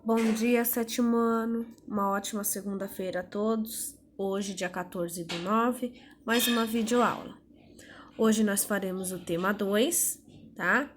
Bom dia, sétimo ano. Uma ótima segunda-feira a todos. Hoje, dia 14/9, mais uma videoaula. Hoje nós faremos o tema 2, tá?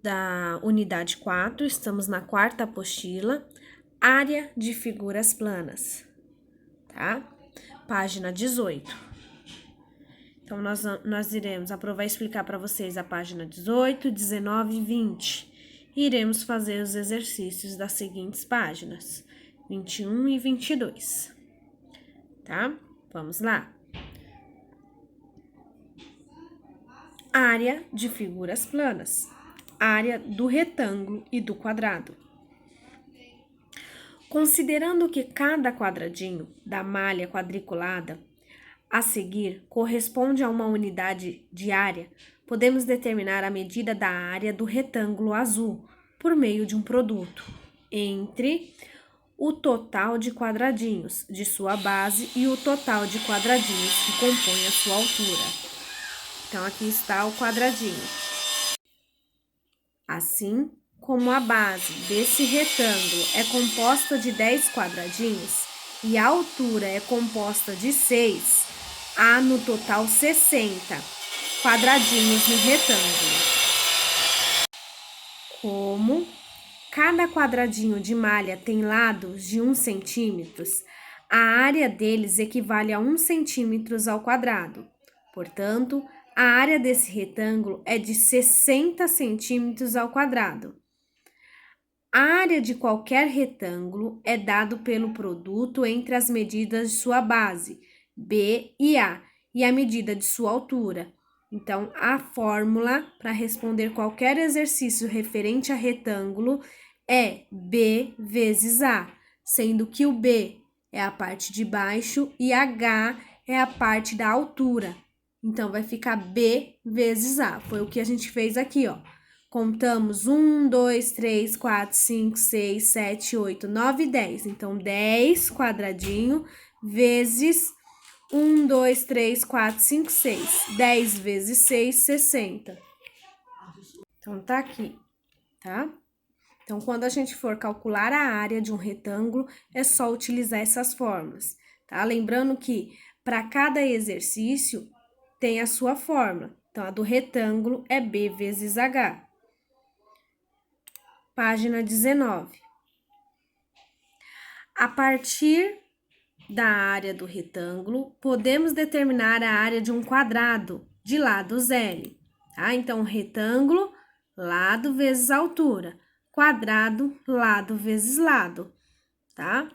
Da unidade 4, estamos na quarta apostila, área de figuras planas, tá? Página 18. Então, nós iremos aprovar e explicar para vocês a página 18, 19 e 20. E iremos fazer os exercícios das seguintes páginas, 21 e 22. Tá? Vamos lá. Área de figuras planas. Área do retângulo e do quadrado. Considerando que cada quadradinho da malha quadriculada a seguir corresponde a uma unidade de área, podemos determinar a medida da área do retângulo azul por meio de um produto entre o total de quadradinhos de sua base e o total de quadradinhos que compõem a sua altura. Então, aqui está o quadradinho. Assim como a base desse retângulo é composta de 10 quadradinhos e a altura é composta de 6, há no total 60 quadradinhos no retângulo. Como cada quadradinho de malha tem lados de 1 centímetro, a área deles equivale a 1 centímetro ao quadrado. Portanto, a área desse retângulo é de 60 centímetros ao quadrado. A área de qualquer retângulo é dado pelo produto entre as medidas de sua base, B e A, e a medida de sua altura. Então, a fórmula para responder qualquer exercício referente a retângulo é B vezes A, sendo que o B é a parte de baixo e H é a parte da altura. Então, vai ficar B vezes A. Foi o que a gente fez aqui, ó. Contamos 1, 2, 3, 4, 5, 6, 7, 8, 9, 10. Então, 10 quadradinho vezes 1, 2, 3, 4, 5, 6. 10 vezes 6, 60. Então, tá aqui, tá? Então, quando a gente for calcular a área de um retângulo, é só utilizar essas fórmulas, tá? Lembrando que para cada exercício tem a sua fórmula. Então, a do retângulo é B vezes H. Página 19. A partir da área do retângulo, podemos determinar a área de um quadrado de lados L, tá? Então, retângulo, lado vezes altura, quadrado, lado vezes lado, tá?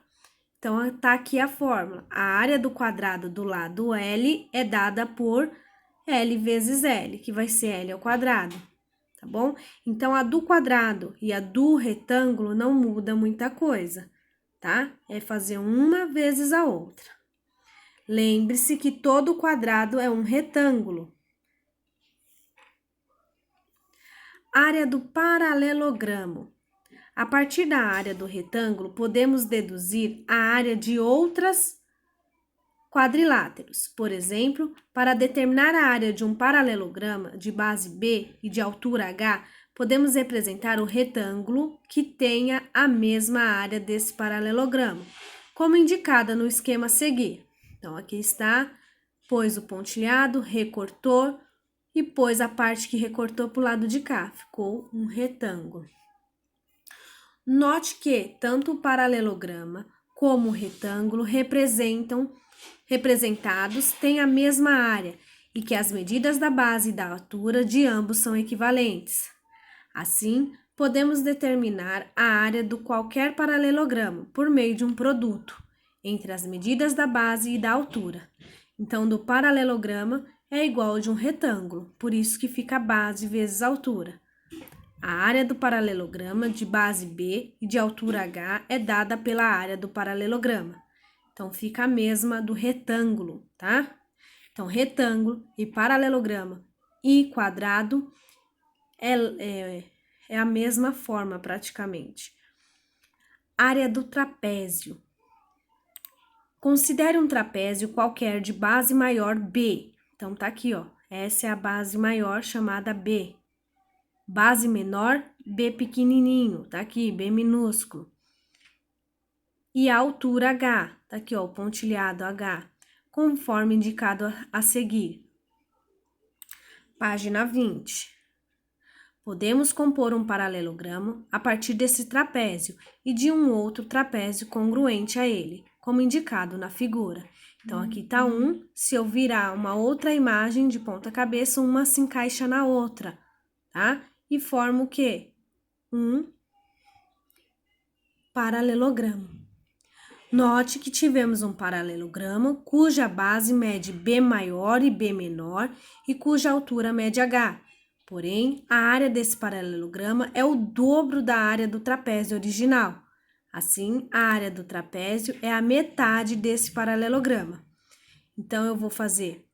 Então, tá aqui a fórmula. A área do quadrado do lado L é dada por L vezes L, que vai ser L ao quadrado, tá bom? Então, a do quadrado e a do retângulo não muda muita coisa, tá? É fazer uma vezes a outra. Lembre-se que todo quadrado é um retângulo. Área do paralelogramo. A partir da área do retângulo, podemos deduzir a área de outras quadriláteros. Por exemplo, para determinar a área de um paralelograma de base B e de altura H, podemos representar o retângulo que tenha a mesma área desse paralelogramo, como indicada no esquema a seguir. Então, aqui está, pôs o pontilhado, recortou e pôs a parte que recortou para o lado de cá, ficou um retângulo. Note que tanto o paralelograma como o retângulo representados têm a mesma área e que as medidas da base e da altura de ambos são equivalentes. Assim, podemos determinar a área do qualquer paralelogramo por meio de um produto entre as medidas da base e da altura. Então, do paralelograma é igual de um retângulo, por isso que fica base vezes altura. A área do paralelograma de base B e de altura H é dada pela área do paralelograma. Então, fica a mesma do retângulo, tá? Então, retângulo e paralelograma e quadrado é a mesma forma praticamente. Área do trapézio. Considere um trapézio qualquer de base maior B. Então, tá aqui, ó. Essa é a base maior chamada B. Base menor, B pequenininho, tá aqui, B minúsculo. E a altura H, tá aqui, ó, o pontilhado H, conforme indicado a seguir. Página 20. Podemos compor um paralelogramo a partir desse trapézio e de um outro trapézio congruente a ele, como indicado na figura. Então, aqui tá um, se eu virar uma outra imagem de ponta cabeça, uma se encaixa na outra, tá? E forma o quê? Um paralelogramo. Note que tivemos um paralelogramo cuja base mede B maior e B menor e cuja altura mede H. Porém, a área desse paralelograma é o dobro da área do trapézio original. Assim, a área do trapézio é a metade desse paralelograma. Então, eu vou fazer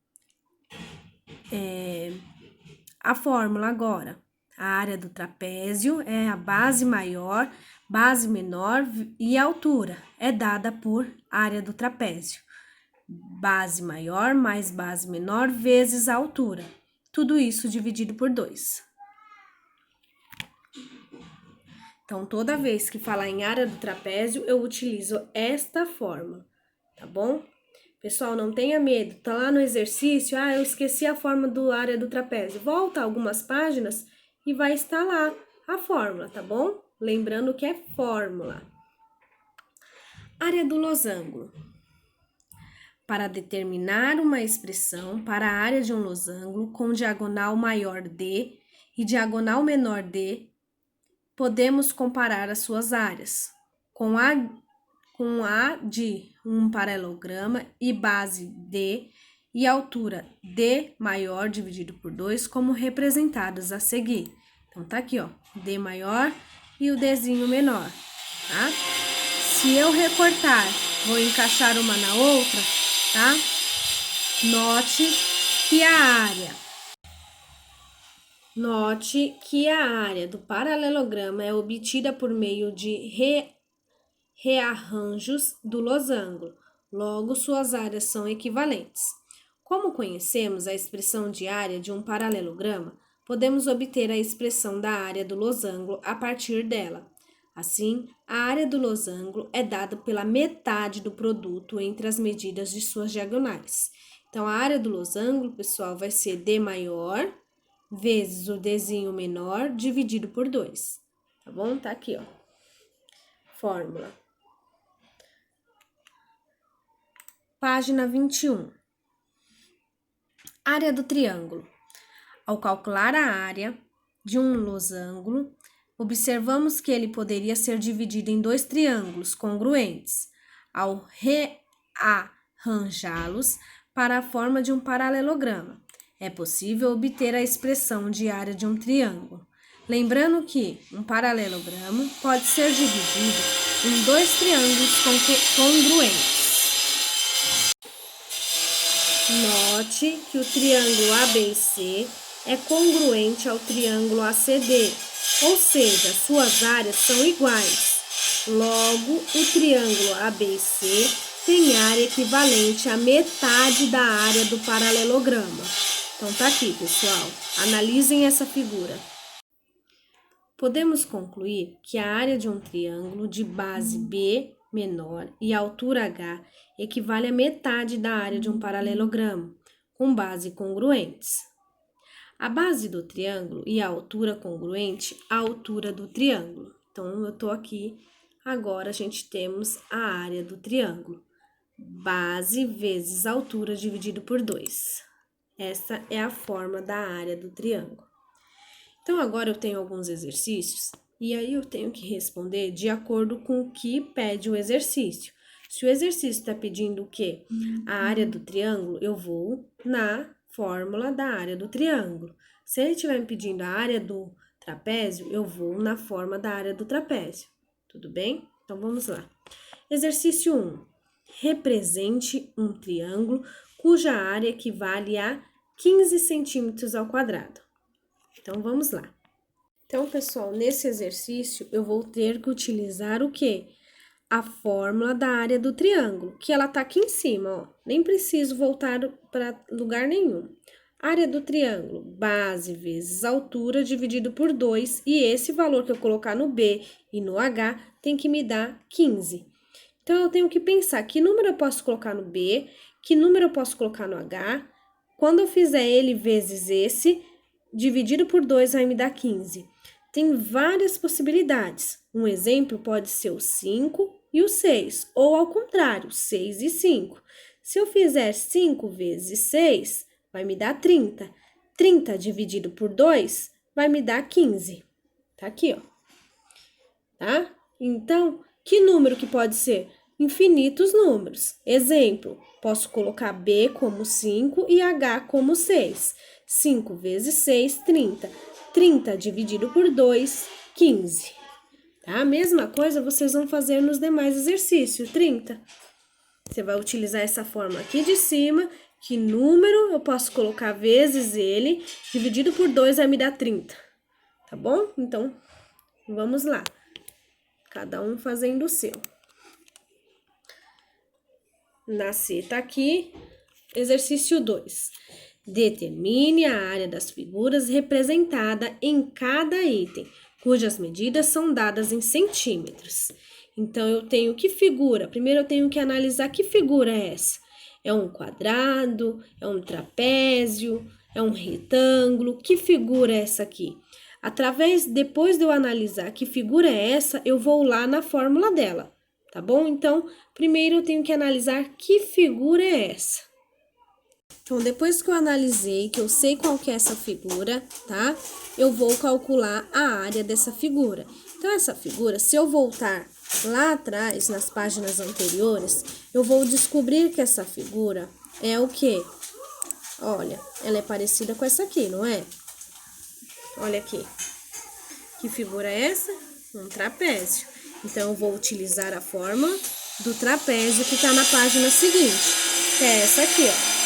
a fórmula agora. A área do trapézio é a base maior, base menor e a altura é dada por área do trapézio. Base maior mais base menor vezes a altura. Tudo isso dividido por 2. Então, toda vez que falar em área do trapézio, eu utilizo esta forma, tá bom? Pessoal, não tenha medo, tá lá no exercício, eu esqueci a forma do área do trapézio. Volta algumas páginas e vai estar lá a fórmula, tá bom? Lembrando que é fórmula. Área do losango. Para determinar uma expressão para a área de um losango com diagonal maior D e diagonal menor D, podemos comparar as suas áreas com a de um paralelograma e base D e altura D maior dividido por 2 como representados a seguir. Então, tá aqui, ó, D maior e o Dzinho menor, tá? Se eu recortar, vou encaixar uma na outra, tá? Note que a área do paralelograma é obtida por meio de rearranjos do losango. Logo, suas áreas são equivalentes. Como conhecemos a expressão de área de um paralelograma, podemos obter a expressão da área do losango a partir dela. Assim, a área do losango é dada pela metade do produto entre as medidas de suas diagonais. Então, a área do losango, pessoal, vai ser D maior vezes o Dzinho menor dividido por 2. Tá bom? Tá aqui, ó. Fórmula. Página 21. Área do triângulo. Ao calcular a área de um losango, observamos que ele poderia ser dividido em 2 triângulos congruentes. Ao rearranjá-los para a forma de um paralelograma, é possível obter a expressão de área de um triângulo. Lembrando que um paralelogramo pode ser dividido em 2 triângulos congruentes. Note que o triângulo ABC é congruente ao triângulo ACD, ou seja, suas áreas são iguais. Logo, o triângulo ABC tem área equivalente à metade da área do paralelograma. Então, tá aqui, pessoal. Analisem essa figura. Podemos concluir que a área de um triângulo de base B menor e altura H equivale à metade da área de um paralelogramo, com base congruentes. A base do triângulo e a altura congruente à altura do triângulo. Então, eu tô aqui, agora a gente temos a área do triângulo. Base vezes altura dividido por 2. Essa é a forma da área do triângulo. Então, agora eu tenho alguns exercícios e aí eu tenho que responder de acordo com o que pede o exercício. Se o exercício está pedindo o quê? A área do triângulo, eu vou na fórmula da área do triângulo. Se ele estiver me pedindo a área do trapézio, eu vou na forma da área do trapézio. Tudo bem? Então, vamos lá. Exercício 1. Represente um triângulo cuja área equivale a 15 centímetros ao quadrado. Então, vamos lá. Então, pessoal, nesse exercício, eu vou ter que utilizar o quê? A fórmula da área do triângulo, que ela tá aqui em cima, ó. Nem preciso voltar para lugar nenhum. Área do triângulo, base vezes altura dividido por 2, e esse valor que eu colocar no B e no H tem que me dar 15. Então, eu tenho que pensar que número eu posso colocar no B, que número eu posso colocar no H. Quando eu fizer ele vezes esse, dividido por 2 vai me dar 15. Tem várias possibilidades. Um exemplo pode ser o 5 e o 6, ou ao contrário, 6 e 5. Se eu fizer 5 vezes 6, vai me dar 30. 30 dividido por 2 vai me dar 15. Tá aqui, ó. Tá? Então, que número que pode ser? Infinitos números. Exemplo, posso colocar B como 5 e H como 6. 5 vezes 6, 30. 30 dividido por 2, 15. Tá? A mesma coisa vocês vão fazer nos demais exercícios, 30. Você vai utilizar essa forma aqui de cima, que número eu posso colocar vezes ele, dividido por 2 vai me dar 30. Tá bom? Então, vamos lá. Cada um fazendo o seu. Na C tá aqui, exercício 2. Determine a área das figuras representada em cada item, cujas medidas são dadas em centímetros. Então, eu tenho que figura? Primeiro, eu tenho que analisar que figura é essa. É um quadrado, é um trapézio, é um retângulo, que figura é essa aqui? Depois de eu analisar que figura é essa, eu vou lá na fórmula dela, tá bom? Então, primeiro eu tenho que analisar que figura é essa. Então, depois que eu analisei, que eu sei qual que é essa figura, tá? Eu vou calcular a área dessa figura. Então, essa figura, se eu voltar lá atrás, nas páginas anteriores, eu vou descobrir que essa figura é o quê? Olha, ela é parecida com essa aqui, não é? Olha aqui. Que figura é essa? Um trapézio. Então, eu vou utilizar a forma do trapézio que está na página seguinte, que é essa aqui, ó.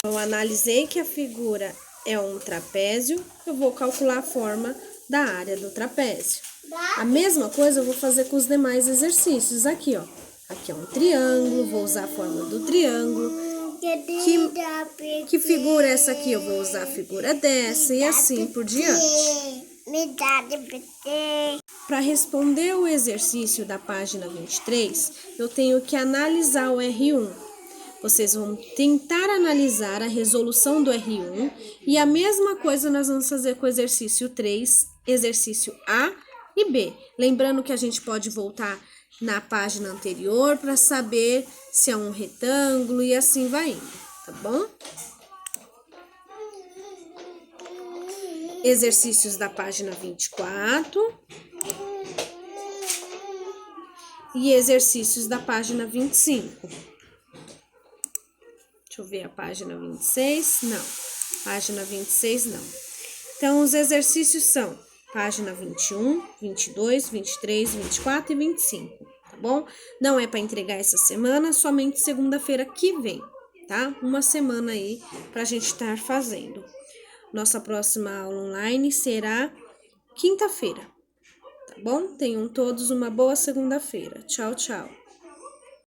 Eu analisei que a figura é um trapézio, eu vou calcular a forma da área do trapézio. A mesma coisa eu vou fazer com os demais exercícios aqui, ó. Aqui é um triângulo, vou usar a forma do triângulo. Que figura é essa aqui? Eu vou usar a figura dessa e assim por diante. Para responder o exercício da página 23, eu tenho que analisar o R1. Vocês vão tentar analisar a resolução do R1 e a mesma coisa nós vamos fazer com o exercício 3, exercício A e B. Lembrando que a gente pode voltar na página anterior para saber se é um retângulo e assim vai indo, tá bom? Exercícios da página 24 e exercícios da página 25. Deixa eu ver a página 26, não. Página 26, não. Então, os exercícios são página 21, 22, 23, 24 e 25, tá bom? Não é para entregar essa semana, somente segunda-feira que vem, tá? Uma semana aí pra gente estar fazendo. Nossa próxima aula online será quinta-feira, tá bom? Tenham todos uma boa segunda-feira. Tchau, tchau.